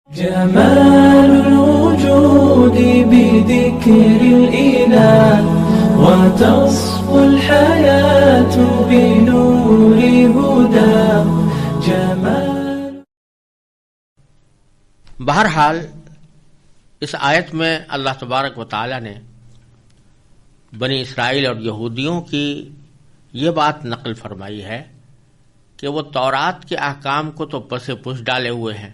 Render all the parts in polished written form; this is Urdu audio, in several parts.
جمال الوجود بذكر الإله وتصفو الحياة بنور هدى جمال. بہرحال اس آیت میں اللہ تبارک و تعالی نے بنی اسرائیل اور یہودیوں کی یہ بات نقل فرمائی ہے کہ وہ تورات کے احکام کو تو پس پش ڈالے ہوئے ہیں،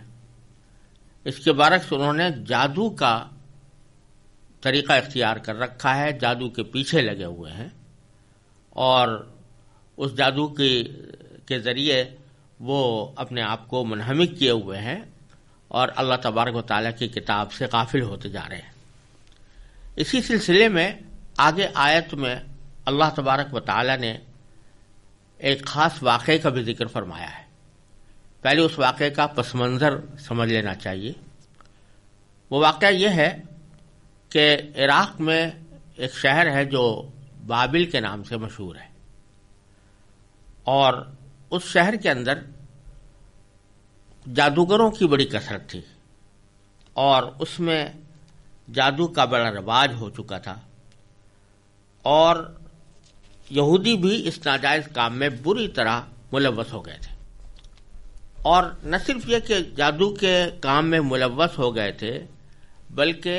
اس کے برعکس انہوں نے جادو کا طریقہ اختیار کر رکھا ہے، جادو کے پیچھے لگے ہوئے ہیں اور اس جادو کے ذریعے وہ اپنے آپ کو منہمک کیے ہوئے ہیں اور اللہ تبارک و تعالیٰ کی کتاب سے غافل ہوتے جا رہے ہیں. اسی سلسلے میں آگے آیت میں اللہ تبارک و تعالیٰ نے ایک خاص واقعے کا بھی ذکر فرمایا ہے. پہلے اس واقعے کا پس منظر سمجھ لینا چاہیے. وہ واقعہ یہ ہے کہ عراق میں ایک شہر ہے جو بابل کے نام سے مشہور ہے، اور اس شہر کے اندر جادوگروں کی بڑی کثرت تھی اور اس میں جادو کا بڑا رواج ہو چکا تھا، اور یہودی بھی اس ناجائز کام میں بری طرح ملوث ہو گئے تھے. اور نہ صرف یہ کہ جادو کے کام میں ملوث ہو گئے تھے، بلکہ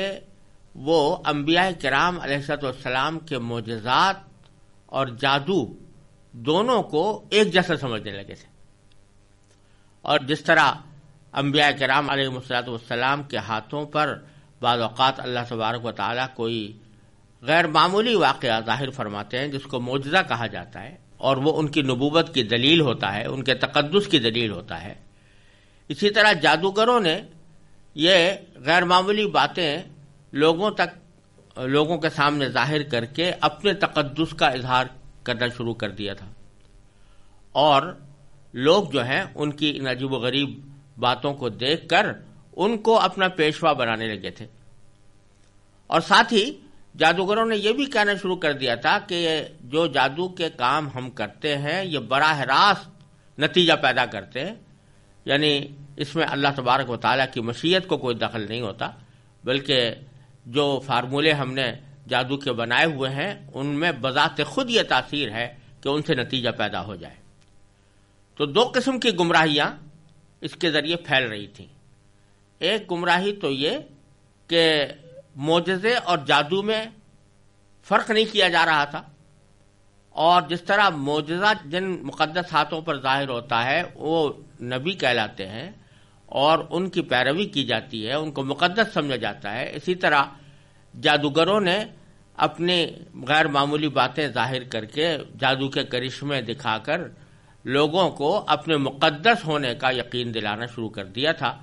وہ انبیاء کرام علیہ السلام کے معجزات اور جادو دونوں کو ایک جیسا سمجھنے لگے تھے. اور جس طرح انبیاء کرام علیہ السلام کے ہاتھوں پر بعض اوقات اللہ تبارک و تعالیٰ کوئی غیر معمولی واقعہ ظاہر فرماتے ہیں جس کو معجزہ کہا جاتا ہے، اور وہ ان کی نبوت کی دلیل ہوتا ہے، ان کے تقدس کی دلیل ہوتا ہے، اسی طرح جادوگروں نے یہ غیر معمولی باتیں لوگوں کے سامنے ظاہر کر کے اپنے تقدس کا اظہار کرنا شروع کر دیا تھا، اور لوگ جو ہیں ان کی ان عجیب و غریب باتوں کو دیکھ کر ان کو اپنا پیشوا بنانے لگے تھے. اور ساتھ ہی جادوگروں نے یہ بھی کہنا شروع کر دیا تھا کہ جو جادو کے کام ہم کرتے ہیں یہ براہ راست نتیجہ پیدا کرتے ہیں، یعنی اس میں اللہ تبارک و تعالیٰ کی مشیت کو کوئی دخل نہیں ہوتا، بلکہ جو فارمولے ہم نے جادو کے بنائے ہوئے ہیں ان میں بذات خود یہ تاثیر ہے کہ ان سے نتیجہ پیدا ہو جائے. تو دو قسم کی گمراہیاں اس کے ذریعے پھیل رہی تھیں. ایک گمراہی تو یہ کہ معجزے اور جادو میں فرق نہیں کیا جا رہا تھا، اور جس طرح معجزہ جن مقدس ہاتھوں پر ظاہر ہوتا ہے وہ نبی کہلاتے ہیں اور ان کی پیروی کی جاتی ہے، ان کو مقدس سمجھا جاتا ہے، اسی طرح جادوگروں نے اپنی غیر معمولی باتیں ظاہر کر کے جادو کے کرشمے دکھا کر لوگوں کو اپنے مقدس ہونے کا یقین دلانا شروع کر دیا تھا،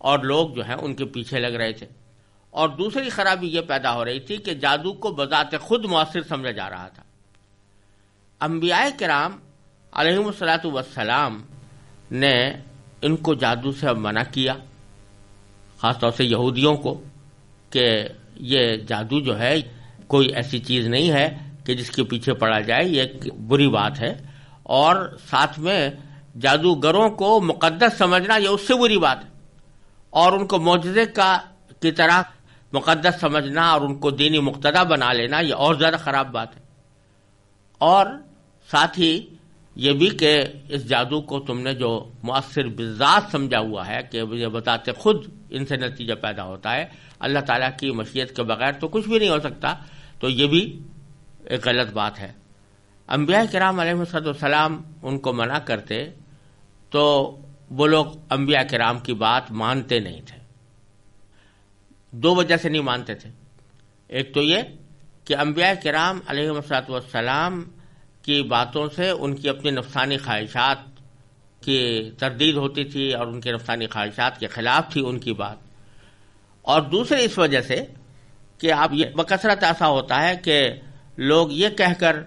اور لوگ جو ہیں ان کے پیچھے لگ رہے تھے. اور دوسری خرابی یہ پیدا ہو رہی تھی کہ جادو کو بذات خود مؤثر سمجھا جا رہا تھا. انبیاء کرام علیہم السلام نے ان کو جادو سے منع کیا، خاص طور سے یہودیوں کو، کہ یہ جادو جو ہے کوئی ایسی چیز نہیں ہے کہ جس کے پیچھے پڑا جائے، یہ ایک بری بات ہے، اور ساتھ میں جادوگروں کو مقدس سمجھنا یہ اس سے بری بات ہے، اور ان کو معجزے کی طرح مقدس سمجھنا اور ان کو دینی مقتدا بنا لینا یہ اور زیادہ خراب بات ہے. اور ساتھ ہی یہ بھی کہ اس جادو کو تم نے جو مؤثر بالذات سمجھا ہوا ہے کہ یہ بتاتے خود ان سے نتیجہ پیدا ہوتا ہے، اللہ تعالیٰ کی مشیت کے بغیر تو کچھ بھی نہیں ہو سکتا، تو یہ بھی ایک غلط بات ہے. انبیاء کرام علیہ السلام ان کو منع کرتے تو وہ لوگ انبیاء کرام کی بات مانتے نہیں تھے. دو وجہ سے نہیں مانتے تھے. ایک تو یہ کہ انبیاء کرام علیہ السلام کی باتوں سے ان کی اپنی نفسانی خواہشات کی تردید ہوتی تھی اور ان کی نفسانی خواہشات کے خلاف تھی ان کی بات. اور دوسرے اس وجہ سے کہ اب یہ بکثرت ایسا ہوتا ہے کہ لوگ یہ کہہ کر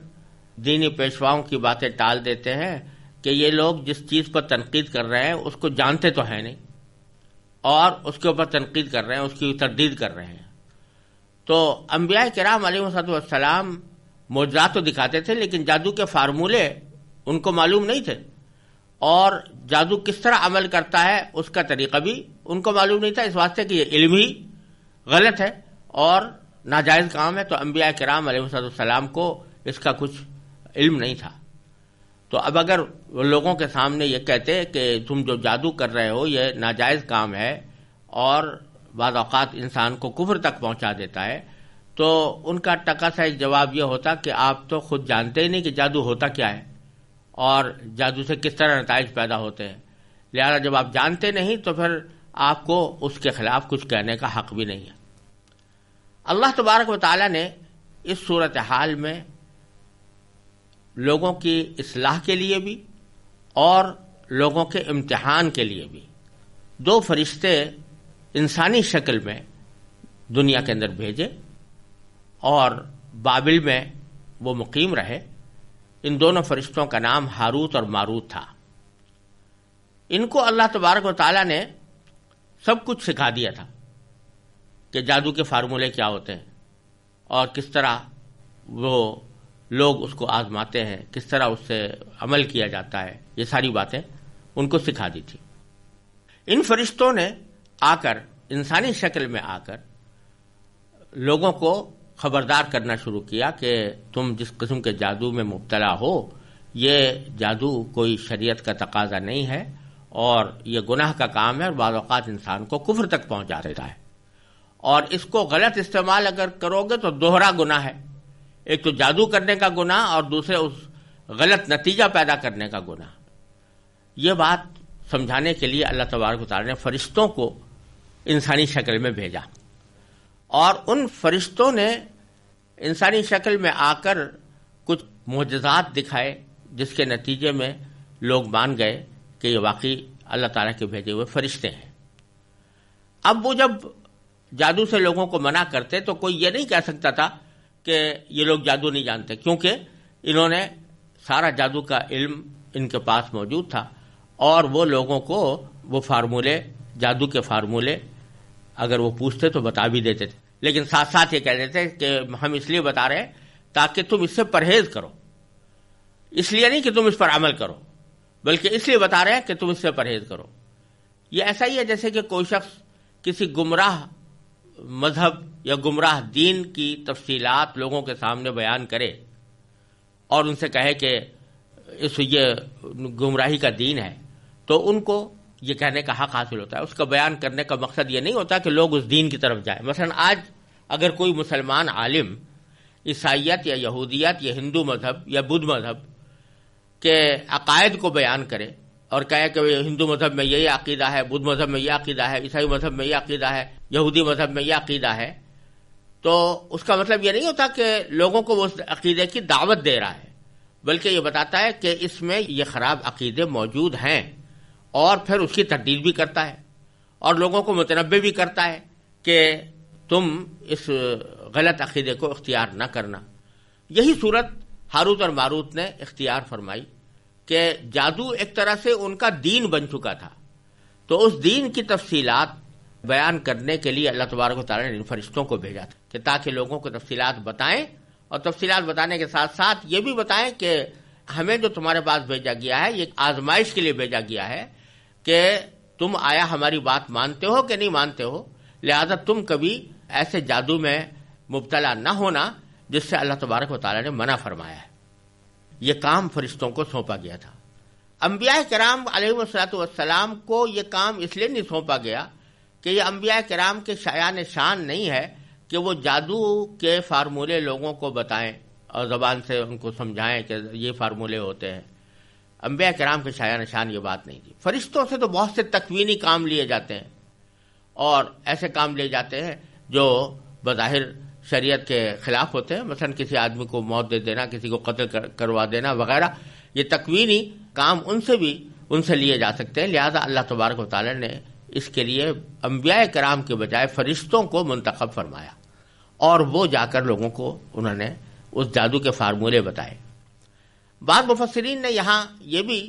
دینی پیشواؤں کی باتیں ٹال دیتے ہیں کہ یہ لوگ جس چیز پر تنقید کر رہے ہیں اس کو جانتے تو ہیں نہیں، اور اس کے اوپر تنقید کر رہے ہیں، اس کی تردید کر رہے ہیں. تو انبیاء کرام علیہ السلام معجزات تو دکھاتے تھے لیکن جادو کے فارمولے ان کو معلوم نہیں تھے. اور جادو کس طرح عمل کرتا ہے اس کا طریقہ بھی ان کو معلوم نہیں تھا، اس واسطے کہ یہ علم ہی غلط ہے اور ناجائز کام ہے، تو انبیاء کرام علیہ السلام کو اس کا کچھ علم نہیں تھا۔ تو اب اگر وہ لوگوں کے سامنے یہ کہتے کہ تم جو جادو کر رہے ہو یہ ناجائز کام ہے اور بعض اوقات انسان کو کفر تک پہنچا دیتا ہے، تو ان کا ٹکا سا ایک جواب یہ ہوتا کہ آپ تو خود جانتے ہی نہیں کہ جادو ہوتا کیا ہے اور جادو سے کس طرح نتائج پیدا ہوتے ہیں، لہذا جب آپ جانتے نہیں تو پھر آپ کو اس کے خلاف کچھ کہنے کا حق بھی نہیں ہے۔ اللہ تبارک و تعالی نے اس صورتحال میں لوگوں کی اصلاح کے لیے بھی اور لوگوں کے امتحان کے لیے بھی 2 فرشتے انسانی شکل میں دنیا کے اندر بھیجے اور بابل میں وہ مقیم رہے۔ ان دونوں فرشتوں کا نام ہاروت اور ماروت تھا۔ ان کو اللہ تبارک و تعالی نے سب کچھ سکھا دیا تھا کہ جادو کے فارمولے کیا ہوتے ہیں اور کس طرح وہ لوگ اس کو آزماتے ہیں، کس طرح اس سے عمل کیا جاتا ہے، یہ ساری باتیں ان کو سکھا دی تھی۔ ان فرشتوں نے آ کر انسانی شکل میں آ کر لوگوں کو خبردار کرنا شروع کیا کہ تم جس قسم کے جادو میں مبتلا ہو یہ جادو کوئی شریعت کا تقاضا نہیں ہے اور یہ گناہ کا کام ہے اور بعض اوقات انسان کو کفر تک پہنچا دیتا ہے، اور اس کو غلط استعمال اگر کرو گے تو دوہرا گناہ ہے، ایک تو جادو کرنے کا گناہ اور دوسرے اس غلط نتیجہ پیدا کرنے کا گناہ۔ یہ بات سمجھانے کے لیے اللہ تبارک و تعالی نے فرشتوں کو انسانی شکل میں بھیجا، اور ان فرشتوں نے انسانی شکل میں آ کر کچھ معجزات دکھائے جس کے نتیجے میں لوگ مان گئے کہ یہ واقعی اللہ تعالیٰ کے بھیجے ہوئے فرشتے ہیں۔ اب وہ جب جادو سے لوگوں کو منع کرتے تو کوئی یہ نہیں کہہ سکتا تھا کہ یہ لوگ جادو نہیں جانتے، کیونکہ انہوں نے سارا جادو کا علم ان کے پاس موجود تھا اور وہ لوگوں کو وہ فارمولے، جادو کے فارمولے اگر وہ پوچھتے تو بتا بھی دیتے تھے، لیکن ساتھ ساتھ یہ کہہ دیتے کہ ہم اس لیے بتا رہے ہیں تاکہ تم اس سے پرہیز کرو، اس لیے نہیں کہ تم اس پر عمل کرو، بلکہ اس لیے بتا رہے ہیں کہ تم اس سے پرہیز کرو۔ یہ ایسا ہی ہے جیسے کہ کوئی شخص کسی گمراہ مذہب یا گمراہ دین کی تفصیلات لوگوں کے سامنے بیان کرے اور ان سے کہے کہ یہ گمراہی کا دین ہے، تو ان کو یہ کہنے کا حق حاصل ہوتا ہے۔ اس کا بیان کرنے کا مقصد یہ نہیں ہوتا کہ لوگ اس دین کی طرف جائیں۔ مثلا آج اگر کوئی مسلمان عالم عیسائیت یا یہودیت یا ہندو مذہب یا بدھ مذہب کے عقائد کو بیان کرے اور کہے کہ ہندو مذہب میں یہ عقیدہ ہے، بدھ مذہب میں یہ عقیدہ ہے، عیسائی مذہب میں یہ عقیدہ ہے، یہودی مذہب میں یہ عقیدہ ہے، تو اس کا مطلب یہ نہیں ہوتا کہ لوگوں کو وہ اس عقیدے کی دعوت دے رہا ہے، بلکہ یہ بتاتا ہے کہ اس میں یہ خراب عقیدے موجود ہیں اور پھر اس کی تردید بھی کرتا ہے اور لوگوں کو متنبہ بھی کرتا ہے کہ تم اس غلط عقیدے کو اختیار نہ کرنا۔ یہی صورت ہاروت اور ماروت نے اختیار فرمائی کہ جادو ایک طرح سے ان کا دین بن چکا تھا، تو اس دین کی تفصیلات بیان کرنے کے لیے اللہ تبارک و تعالیٰ نے ان فرشتوں کو بھیجا تھا کہ تاکہ لوگوں کو تفصیلات بتائیں، اور تفصیلات بتانے کے ساتھ ساتھ یہ بھی بتائیں کہ ہمیں جو تمہارے پاس بھیجا گیا ہے یہ آزمائش کے لیے بھیجا گیا ہے کہ تم آیا ہماری بات مانتے ہو کہ نہیں مانتے ہو، لہذا تم کبھی ایسے جادو میں مبتلا نہ ہونا جس سے اللہ تبارک و تعالیٰ نے منع فرمایا ہے۔ یہ کام فرشتوں کو سونپا گیا تھا۔ انبیاء کرام علیہ السلام کو یہ کام اس لیے نہیں سونپا گیا کہ یہ انبیاء کرام کے شایان شان نہیں ہے کہ وہ جادو کے فارمولے لوگوں کو بتائیں اور زبان سے ان کو سمجھائیں کہ یہ فارمولے ہوتے ہیں۔ انبیاء کرام کے شایان شان یہ بات نہیں تھی۔ فرشتوں سے تو بہت سے تکوینی کام لیے جاتے ہیں اور ایسے کام لیے جاتے ہیں جو بظاہر شریعت کے خلاف ہوتے ہیں، مثلا کسی آدمی کو موت دے دینا، کسی کو قتل کروا دینا وغیرہ، یہ تکوینی کام ان سے لیے جا سکتے ہیں، لہذا اللہ تبارک و تعالی نے اس کے لیے انبیاء کرام کے بجائے فرشتوں کو منتخب فرمایا اور وہ جا کر لوگوں کو انہوں نے اس جادو کے فارمولے بتائے۔ بعض مفسرین نے یہاں یہ بھی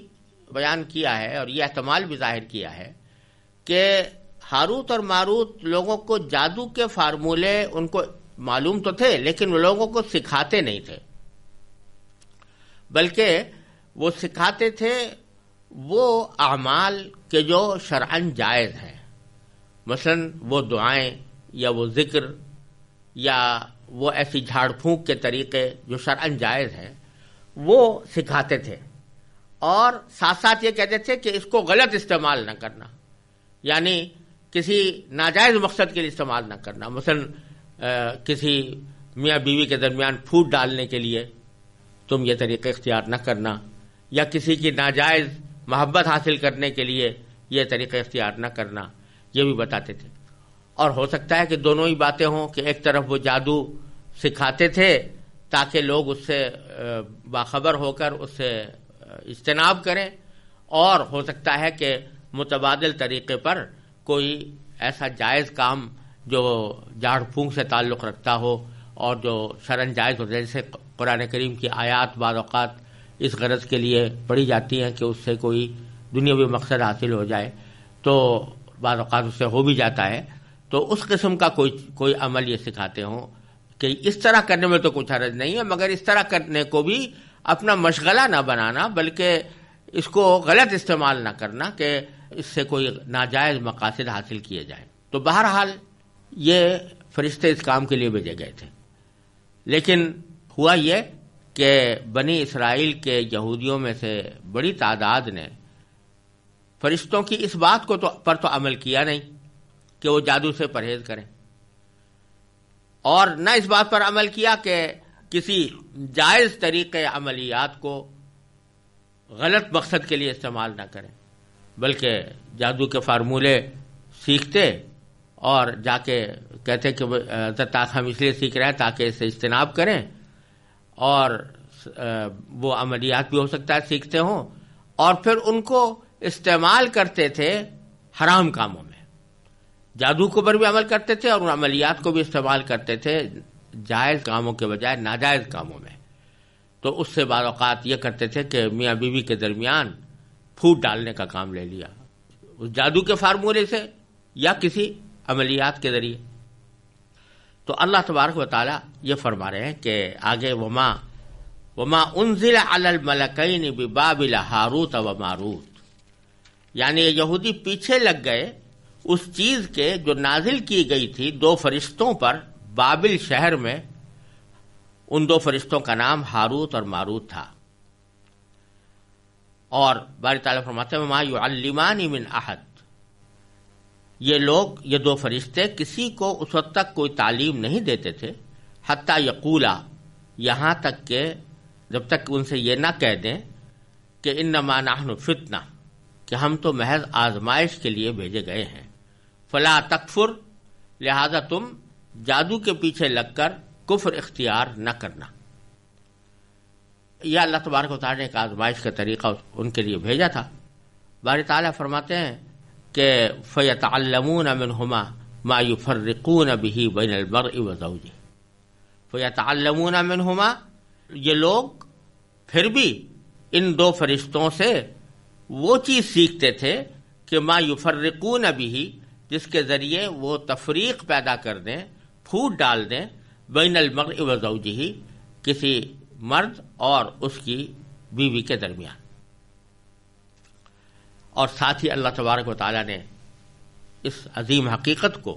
بیان کیا ہے اور یہ احتمال بھی ظاہر کیا ہے کہ ہاروت اور ماروت لوگوں کو جادو کے فارمولے ان کو معلوم تو تھے لیکن وہ لوگوں کو سکھاتے نہیں تھے، بلکہ وہ سکھاتے تھے وہ اعمال کے جو شرعاً جائز ہیں، مثلا وہ دعائیں یا وہ ذکر یا وہ ایسی جھاڑ پھونک کے طریقے جو شرعاً جائز ہیں وہ سکھاتے تھے، اور ساتھ ساتھ یہ کہتے تھے کہ اس کو غلط استعمال نہ کرنا، یعنی کسی ناجائز مقصد کے لیے استعمال نہ کرنا، مثلا کسی میاں بیوی کے درمیان پھوٹ ڈالنے کے لیے تم یہ طریقہ اختیار نہ کرنا، یا کسی کی ناجائز محبت حاصل کرنے کے لیے یہ طریقہ اختیار نہ کرنا، یہ بھی بتاتے تھے۔ اور ہو سکتا ہے کہ دونوں ہی باتیں ہوں، کہ ایک طرف وہ جادو سکھاتے تھے تاکہ لوگ اس سے باخبر ہو کر اس سے اجتناب کریں، اور ہو سکتا ہے کہ متبادل طریقے پر کوئی ایسا جائز کام جو جھاڑ پھونک سے تعلق رکھتا ہو اور جو شرعاً جائز ہوتا ہے، جیسے قرآن کریم کی آیات بعض اوقات اس غرض کے لیے پڑھی جاتی ہیں کہ اس سے کوئی دنیاوی مقصد حاصل ہو جائے، تو بعض اوقات اس سے ہو بھی جاتا ہے، تو اس قسم کا کوئی عمل یہ سکھاتے ہوں کہ اس طرح کرنے میں تو کچھ حرج نہیں ہے، مگر اس طرح کرنے کو بھی اپنا مشغلہ نہ بنانا، بلکہ اس کو غلط استعمال نہ کرنا کہ اس سے کوئی ناجائز مقاصد حاصل کیے جائیں۔ تو بہرحال یہ فرشتے اس کام کے لیے بھیجے گئے تھے، لیکن ہوا یہ کہ بنی اسرائیل کے یہودیوں میں سے بڑی تعداد نے فرشتوں کی اس بات کو پر تو عمل کیا نہیں کہ وہ جادو سے پرہیز کریں، اور نہ اس بات پر عمل کیا کہ کسی جائز طریقے عملیات کو غلط مقصد کے لیے استعمال نہ کریں، بلکہ جادو کے فارمولے سیکھتے اور جا کے کہتے کہ ہم اس لیے سیکھ رہے ہیں تاکہ اس سے اجتناب کریں، اور وہ عملیات بھی ہو سکتا ہے سیکھتے ہوں، اور پھر ان کو استعمال کرتے تھے حرام کاموں میں، جادو کو پر بھی عمل کرتے تھے اور ان عملیات کو بھی استعمال کرتے تھے جائز کاموں کے بجائے ناجائز کاموں میں۔ تو اس سے بعض اوقات یہ کرتے تھے کہ میاں بیوی کے درمیان پھوٹ ڈالنے کا کام لے لیا اس جادو کے فارمولے سے یا کسی عملیات کے ذریعے۔ تو اللہ تبارک و تعالیٰ یہ فرما رہے ہیں کہ آگے وما انزل علی الملکین ببابل ہاروت و ماروت، یعنی یہودی پیچھے لگ گئے اس چیز کے جو نازل کی گئی تھی دو فرشتوں پر بابل شہر میں، ان دو فرشتوں کا نام ہاروت اور ماروت تھا۔ اور باری تعالیٰ فرماتے ہیں وما یعلمان من احد، یہ دو فرشتے کسی کو اس وقت تک کوئی تعلیم نہیں دیتے تھے حتی یقولا، یہاں تک کہ جب تک ان سے یہ نہ کہہ دیں کہ انما نحن فتنہ، کہ ہم تو محض آزمائش کے لیے بھیجے گئے ہیں، فلا تکفر، لہذا تم جادو کے پیچھے لگ کر کفر اختیار نہ کرنا۔ یہ اللہ تبارک و تعالیٰ نے ایک آزمائش کا طریقہ ان کے لیے بھیجا تھا۔ باری تعالیٰ فرماتے ہیں کہ فَيَتَعَلَّمُونَ مِنْهُمَا مَا يُفَرِّقُونَ بِهِ بَيْنَ الْمَرْءِ وَزَوْجِهِ، فَيَتَعَلَّمُونَ مِنْهُمَا، یہ لوگ پھر بھی ان دو فرشتوں سے وہ چیز سیکھتے تھے کہ ما یفرقون به، جس کے ذریعے وہ تفریق پیدا کر دیں، پھوٹ ڈال دیں، بین المرء وزوجہ، کسی مرد اور اس کی بیوی کے درمیان۔ اور ساتھ ہی اللہ تبارک و تعالیٰ نے اس عظیم حقیقت کو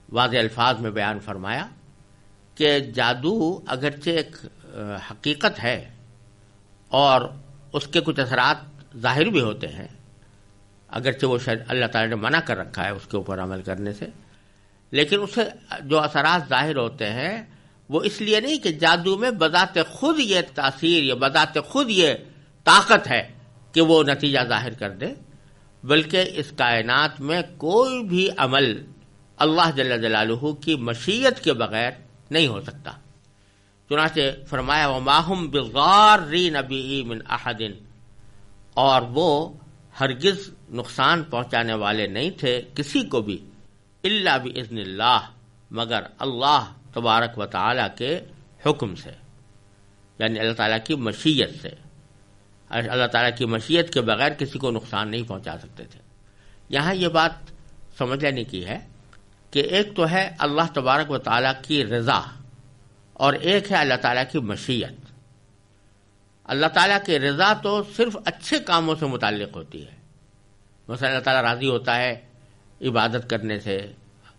واضح الفاظ میں بیان فرمایا کہ جادو اگرچہ ایک حقیقت ہے اور اس کے کچھ اثرات ظاہر بھی ہوتے ہیں، اگرچہ وہ اللہ تعالیٰ نے منع کر رکھا ہے اس کے اوپر عمل کرنے سے، لیکن اس سے جو اثرات ظاہر ہوتے ہیں وہ اس لیے نہیں کہ جادو میں بذات خود یہ تاثیر یا بذات خود یہ طاقت ہے کہ وہ نتیجہ ظاہر کر دے، بلکہ اس کائنات میں کوئی بھی عمل اللہ جل جلالہ کی مشیت کے بغیر نہیں ہو سکتا۔ چنانچہ فرمایا وما هم بضارین به من احد، اور وہ ہرگز نقصان پہنچانے والے نہیں تھے کسی کو بھی الا باذن اللہ، مگر اللہ تبارک و تعالیٰ کے حکم سے، یعنی اللہ تعالیٰ کی مشیت سے۔ اللہ تعالیٰ کی مشیت کے بغیر کسی کو نقصان نہیں پہنچا سکتے تھے۔ یہاں یہ بات سمجھ لینے کی ہے کہ ایک تو ہے اللہ تبارک و تعالیٰ کی رضا اور ایک ہے اللہ تعالیٰ کی مشیت۔ اللہ تعالیٰ کی رضا تو صرف اچھے کاموں سے متعلق ہوتی ہے. مثلا اللہ تعالیٰ راضی ہوتا ہے عبادت کرنے سے،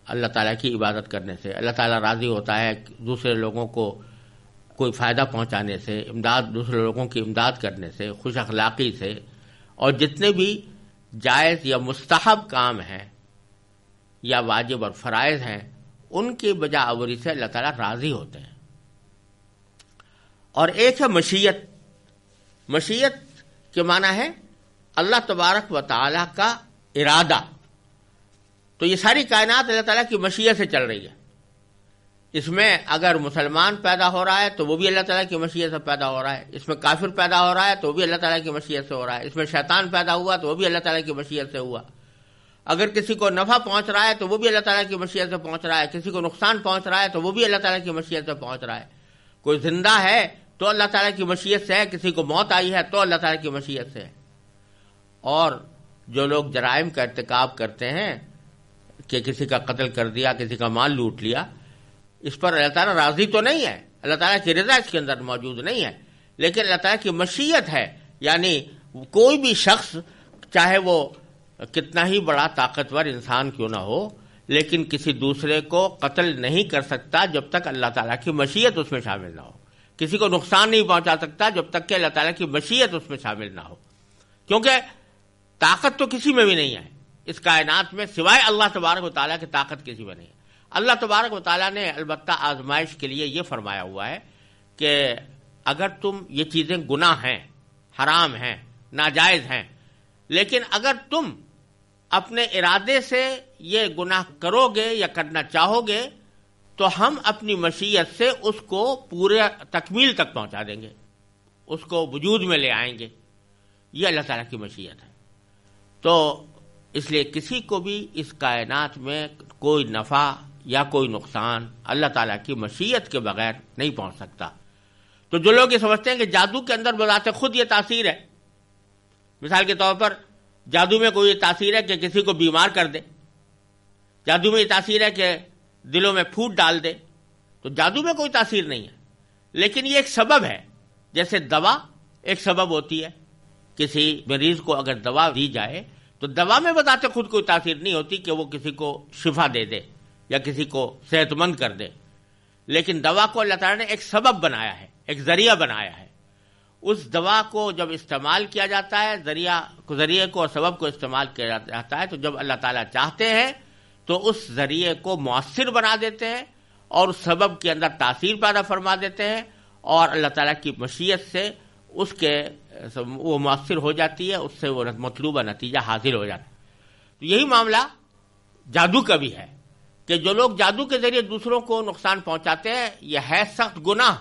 اللہ تعالیٰ کی عبادت کرنے سے. اللہ تعالیٰ راضی ہوتا ہے دوسرے لوگوں کو کوئی فائدہ پہنچانے سے، دوسرے لوگوں کی امداد کرنے سے، خوش اخلاقی سے، اور جتنے بھی جائز یا مستحب کام ہیں یا واجب اور فرائض ہیں ان کی بجا آوری سے اللہ تعالیٰ راضی ہوتے ہیں. اور ایک ہے مشیت. مشیت کے معنی ہے اللہ تبارک و تعالیٰ کا ارادہ. تو یہ ساری کائنات اللہ تعالیٰ کی مشیت سے چل رہی ہے. اس میں اگر مسلمان پیدا ہو رہا ہے تو وہ بھی اللہ تعالیٰ کی مشیت سے پیدا ہو رہا ہے، اس میں کافر پیدا ہو رہا ہے تو وہ بھی اللہ تعالیٰ کی مشیت سے ہو رہا ہے، اس میں شیطان پیدا ہوا تو وہ بھی اللہ تعالیٰ کی مشیت سے ہوا. اگر کسی کو نفع پہنچ رہا ہے تو وہ بھی اللہ تعالیٰ کی مشیت سے پہنچ رہا ہے، کسی کو نقصان پہنچ رہا ہے تو وہ بھی اللہ تعالیٰ کی مشیت سے پہنچ رہا ہے. کوئی زندہ ہے تو اللہ تعالیٰ کی مشیت سے ہے، کسی کو موت آئی ہے تو اللہ تعالیٰ کی مشیت سے ہے. اور جو لوگ جرائم کا ارتکاب کرتے ہیں کہ کسی کا قتل کر دیا، کسی کا مال لوٹ لیا، اس پر اللہ تعالیٰ راضی تو نہیں ہے، اللہ تعالیٰ کی رضا اس کے اندر موجود نہیں ہے، لیکن اللہ تعالیٰ کی مشیت ہے. یعنی کوئی بھی شخص چاہے وہ کتنا ہی بڑا طاقتور انسان کیوں نہ ہو، لیکن کسی دوسرے کو قتل نہیں کر سکتا جب تک اللہ تعالیٰ کی مشیت اس میں شامل نہ ہو. کسی کو نقصان نہیں پہنچا سکتا جب تک کہ اللہ تعالیٰ کی مشیت اس میں شامل نہ ہو. کیونکہ طاقت تو کسی میں بھی نہیں ہے اس کائنات میں سوائے اللہ تبارک و تعالیٰ کی طاقت کسی میں نہیں ہے. اللہ تبارک و تعالیٰ نے البتہ آزمائش کے لیے یہ فرمایا ہوا ہے کہ اگر تم یہ چیزیں گناہ ہیں، حرام ہیں، ناجائز ہیں، لیکن اگر تم اپنے ارادے سے یہ گناہ کرو گے یا کرنا چاہو گے تو ہم اپنی مشیت سے اس کو پورے تکمیل تک پہنچا دیں گے، اس کو وجود میں لے آئیں گے. یہ اللہ تعالیٰ کی مشیت ہے. تو اس لیے کسی کو بھی اس کائنات میں کوئی نفع یا کوئی نقصان اللہ تعالیٰ کی مشیت کے بغیر نہیں پہنچ سکتا. تو جو لوگ یہ سمجھتے ہیں کہ جادو کے اندر بذات خود یہ تاثیر ہے، مثال کے طور پر جادو میں کوئی یہ تاثیر ہے کہ کسی کو بیمار کر دے، جادو میں یہ تاثیر ہے کہ دلوں میں پھوٹ ڈال دے، تو جادو میں کوئی تاثیر نہیں ہے، لیکن یہ ایک سبب ہے. جیسے دوا ایک سبب ہوتی ہے، کسی مریض کو اگر دوا دی جائے تو دوا میں بذات خود کوئی تاثیر نہیں ہوتی کہ وہ کسی کو شفا دے دے یا کسی کو صحت مند کر دے، لیکن دوا کو اللہ تعالیٰ نے ایک سبب بنایا ہے، ایک ذریعہ بنایا ہے. اس دوا کو جب استعمال کیا جاتا ہے، ذریعے کو اور سبب کو استعمال کیا جاتا ہے، تو جب اللہ تعالیٰ چاہتے ہیں تو اس ذریعے کو مؤثر بنا دیتے ہیں اور اس سبب کے اندر تاثیر پیدا فرما دیتے ہیں، اور اللہ تعالیٰ کی مشیت سے اس کے وہ مؤثر ہو جاتی ہے، اس سے وہ مطلوبہ نتیجہ حاصل ہو جاتا ہے. تو یہی معاملہ جادو کا بھی ہے کہ جو لوگ جادو کے ذریعے دوسروں کو نقصان پہنچاتے ہیں، یہ ہے سخت گناہ،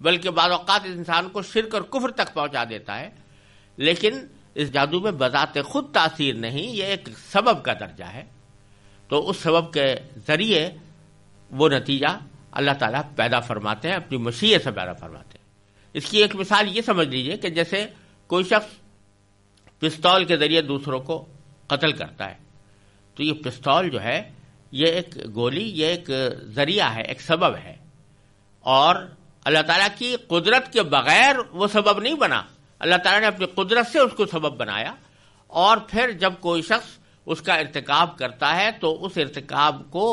بلکہ بعض اوقات اس انسان کو شرک اور کفر تک پہنچا دیتا ہے. لیکن اس جادو میں بذات خود تاثیر نہیں، یہ ایک سبب کا درجہ ہے. تو اس سبب کے ذریعے وہ نتیجہ اللہ تعالیٰ پیدا فرماتے ہیں، اپنی مشیت سے پیدا فرماتے ہیں. اس کی ایک مثال یہ سمجھ لیجئے کہ جیسے کوئی شخص پستول کے ذریعے دوسروں کو قتل کرتا ہے، تو یہ پستول جو ہے یہ ایک گولی، یہ ایک ذریعہ ہے، ایک سبب ہے، اور اللہ تعالیٰ کی قدرت کے بغیر وہ سبب نہیں بنا. اللہ تعالیٰ نے اپنی قدرت سے اس کو سبب بنایا، اور پھر جب کوئی شخص اس کا ارتکاب کرتا ہے تو اس ارتکاب کو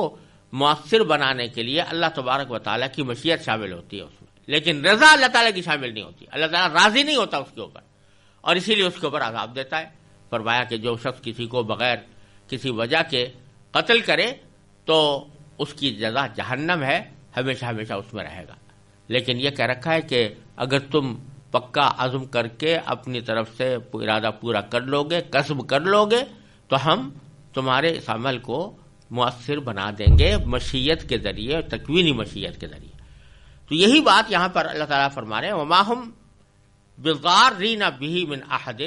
مؤثر بنانے کے لیے اللہ تبارک و تعالیٰ کی مشیت شامل ہوتی ہے اس میں، لیکن رضا اللہ تعالیٰ کی شامل نہیں ہوتی. اللہ تعالیٰ راضی نہیں ہوتا اس کے اوپر، اور اسی لیے اس کے اوپر عذاب دیتا ہے. فرمایا کہ جو شخص کسی کو بغیر کسی وجہ کے قتل کرے تو اس کی جزا جہنم ہے، ہمیشہ ہمیشہ اس میں رہے گا. لیکن یہ کہہ رکھا ہے کہ اگر تم پکا عزم کر کے اپنی طرف سے ارادہ پورا کر لو گے، قصب کر لو گے، تو ہم تمہارے اس عمل کو مؤثر بنا دیں گے مشیت کے ذریعے، تکوینی مشیت کے ذریعے. تو یہی بات یہاں پر اللہ تعالیٰ فرما رہے ہیں وَمَا هُمْ بِضَارِّينَ بِهِ مِنْ أَحَدٍ.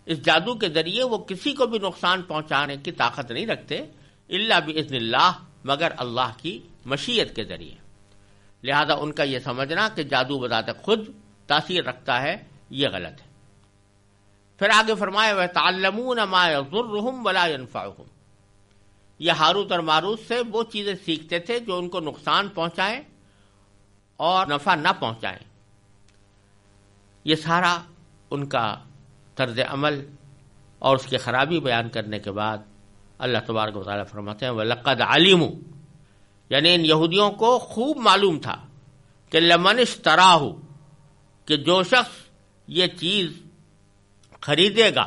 اس جادو کے ذریعے وہ کسی کو بھی نقصان پہنچانے کی طاقت نہیں رکھتے، الا بِإِذْنِ اللَّهِ، مگر اللہ کی مشیت کے ذریعے. لہذا ان کا یہ سمجھنا کہ جادو بذات خود تاثیر رکھتا ہے، یہ غلط ہے. پھر آگے فرمایا وَيَتَعَلَّمُونَ مَا يَضُرُّهُمْ وَلَا يَنْفَعُهُمْ. یہ ہاروت اور ماروت سے وہ چیزیں سیکھتے تھے جو ان کو نقصان پہنچائیں اور نفع نہ پہنچائیں. یہ سارا ان کا طرز عمل اور اس کی خرابی بیان کرنے کے بعد اللہ تبارک و تعالیٰ فرماتے ہیں وَلَقَدْ عَلِمُوا، یعنی ان یہودیوں کو خوب معلوم تھا کہ لَمَنِ اشْتَرَاهُ، کہ جو شخص یہ چیز خریدے گا،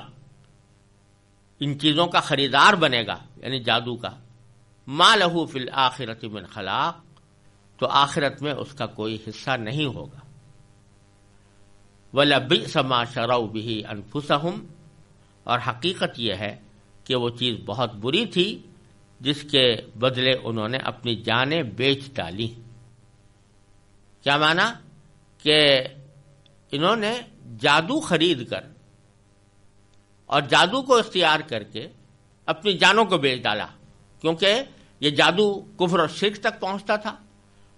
ان چیزوں کا خریدار بنے گا، یعنی جادو کا، مَا لَهُ فِي الْآخِرَةِ مِنْ خَلَاقٍ، تو آخرت میں اس کا کوئی حصہ نہیں ہوگا۔ وَلَبِئْسَ مَا شَرَوْا بِهِ أَنفُسَهُمْ، اور حقیقت یہ ہے کہ وہ چیز بہت بری تھی جس کے بدلے انہوں نے اپنی جانیں بیچ ڈالی۔ کیا معنی؟ کہ انہوں نے جادو خرید کر اور جادو کو اختیار کر کے اپنی جانوں کو بیچ ڈالا، کیونکہ یہ جادو کفر و شرک تک پہنچتا تھا،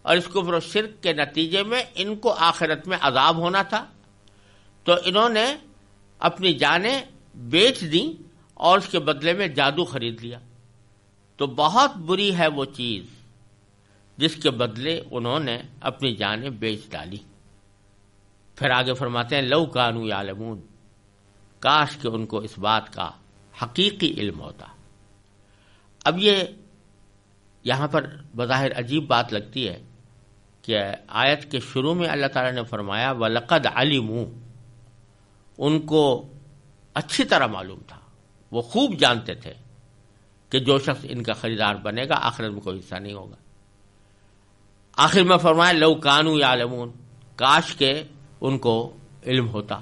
اور اس کفر و شرک کے نتیجے میں ان کو آخرت میں عذاب ہونا تھا، تو انہوں نے اپنی جانیں بیچ دیں اور اس کے بدلے میں جادو خرید لیا۔ تو بہت بری ہے وہ چیز جس کے بدلے انہوں نے اپنی جانیں بیچ ڈالی۔ پھر آگے فرماتے ہیں لو کانوا یعلمون، کاش کہ ان کو اس بات کا حقیقی علم ہوتا۔ اب یہ یہاں پر بظاہر عجیب بات لگتی ہے کہ آیت کے شروع میں اللہ تعالیٰ نے فرمایا وَلَقَدْ عَلِمُوا، ان کو اچھی طرح معلوم تھا، وہ خوب جانتے تھے کہ جو شخص ان کا خریدار بنے گا آخرت میں کوئی حصہ نہیں ہوگا۔ آخر میں فرمایا لو کانوا یعلمون، کاش کہ ان کو علم ہوتا۔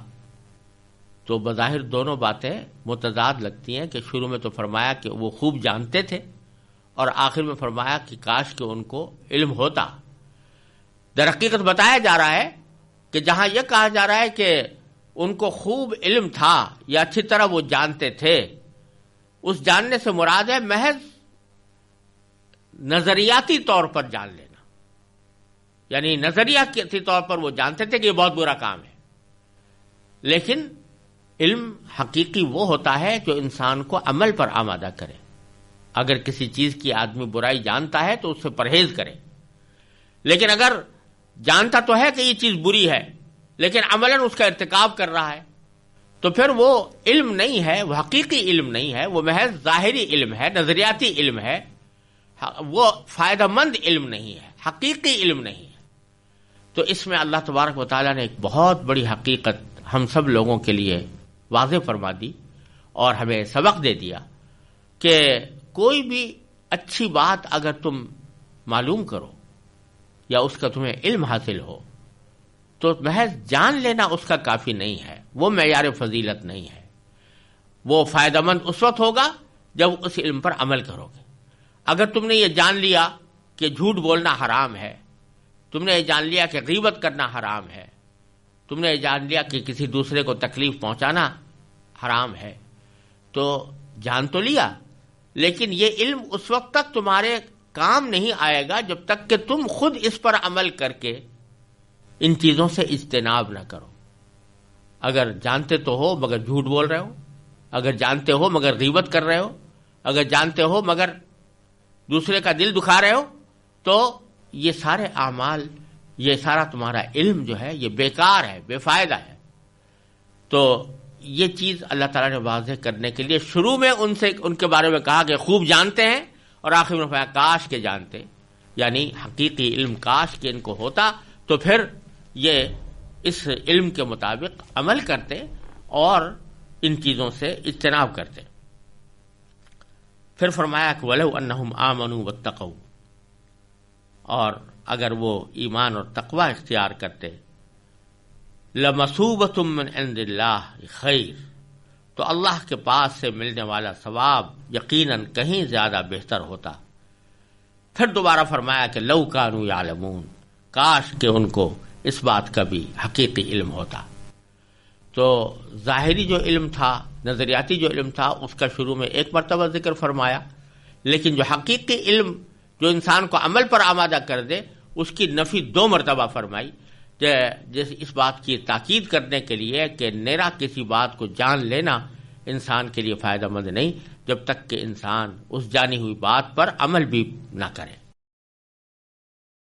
تو بظاہر دونوں باتیں متضاد لگتی ہیں کہ شروع میں تو فرمایا کہ وہ خوب جانتے تھے اور آخر میں فرمایا کہ کاش کہ ان کو علم ہوتا۔ در حقیقت بتایا جا رہا ہے کہ جہاں یہ کہا جا رہا ہے کہ ان کو خوب علم تھا یا اچھی طرح وہ جانتے تھے، اس جاننے سے مراد ہے محض نظریاتی طور پر جان لینا، یعنی نظریاتی طور پر وہ جانتے تھے کہ یہ بہت برا کام ہے، لیکن علم حقیقی وہ ہوتا ہے جو انسان کو عمل پر آمادہ کرے۔ اگر کسی چیز کی آدمی برائی جانتا ہے تو اس سے پرہیز کرے، لیکن اگر جانتا تو ہے کہ یہ چیز بری ہے لیکن عملاً اس کا ارتکاب کر رہا ہے تو پھر وہ علم نہیں ہے، وہ حقیقی علم نہیں ہے، وہ محض ظاہری علم ہے، نظریاتی علم ہے، وہ فائدہ مند علم نہیں ہے، حقیقی علم نہیں ہے۔ تو اس میں اللہ تبارک و تعالیٰ نے ایک بہت بڑی حقیقت ہم سب لوگوں کے لیے واضح فرما دی اور ہمیں سبق دے دیا کہ کوئی بھی اچھی بات اگر تم معلوم کرو یا اس کا تمہیں علم حاصل ہو تو محض جان لینا اس کا کافی نہیں ہے، وہ معیار فضیلت نہیں ہے۔ وہ فائدہ مند اس وقت ہوگا جب اس علم پر عمل کرو گے۔ اگر تم نے یہ جان لیا کہ جھوٹ بولنا حرام ہے، تم نے یہ جان لیا کہ غیبت کرنا حرام ہے، تم نے یہ جان لیا کہ کسی دوسرے کو تکلیف پہنچانا حرام ہے، تو جان تو لیا، لیکن یہ علم اس وقت تک تمہارے کام نہیں آئے گا جب تک کہ تم خود اس پر عمل کر کے ان چیزوں سے اجتناب نہ کرو۔ اگر جانتے تو ہو مگر جھوٹ بول رہے ہو، اگر جانتے ہو مگر غیبت کر رہے ہو، اگر جانتے ہو مگر دوسرے کا دل دکھا رہے ہو، تو یہ سارے اعمال، یہ سارا تمہارا علم جو ہے یہ بیکار ہے، بے فائدہ ہے۔ تو یہ چیز اللہ تعالیٰ نے واضح کرنے کے لیے شروع میں ان کے بارے میں کہا کہ خوب جانتے ہیں، اور آخر میں فرمایا کاش کے جانتے، یعنی حقیقی علم کاش کہ ان کو ہوتا تو پھر یہ اس علم کے مطابق عمل کرتے اور ان چیزوں سے اجتناب کرتے۔ پھر فرمایا کہ وَلَوْ أَنَّهُمْ آمَنُوا وَاتَّقَوْا، اور اگر وہ ایمان اور تقوی اختیار کرتے، لَمَثُوبَةٌ مِّنْ عِندِ اللَّهِ خَيْرٌ، تو اللہ کے پاس سے ملنے والا ثواب یقیناً کہیں زیادہ بہتر ہوتا۔ پھر دوبارہ فرمایا کہ لَوْ كَانُوا يَعْلَمُونَ، کاش کہ ان کو اس بات کا بھی حقیقی علم ہوتا۔ تو ظاہری جو علم تھا، نظریاتی جو علم تھا، اس کا شروع میں ایک مرتبہ ذکر فرمایا، لیکن جو حقیقی علم جو انسان کو عمل پر آمادہ کر دے اس کی نفی 2 مرتبہ فرمائی، جیسے اس بات کی تاکید کرنے کے لیے کہ نیرا کسی بات کو جان لینا انسان کے لیے فائدہ مند نہیں جب تک کہ انسان اس جانی ہوئی بات پر عمل بھی نہ کرے۔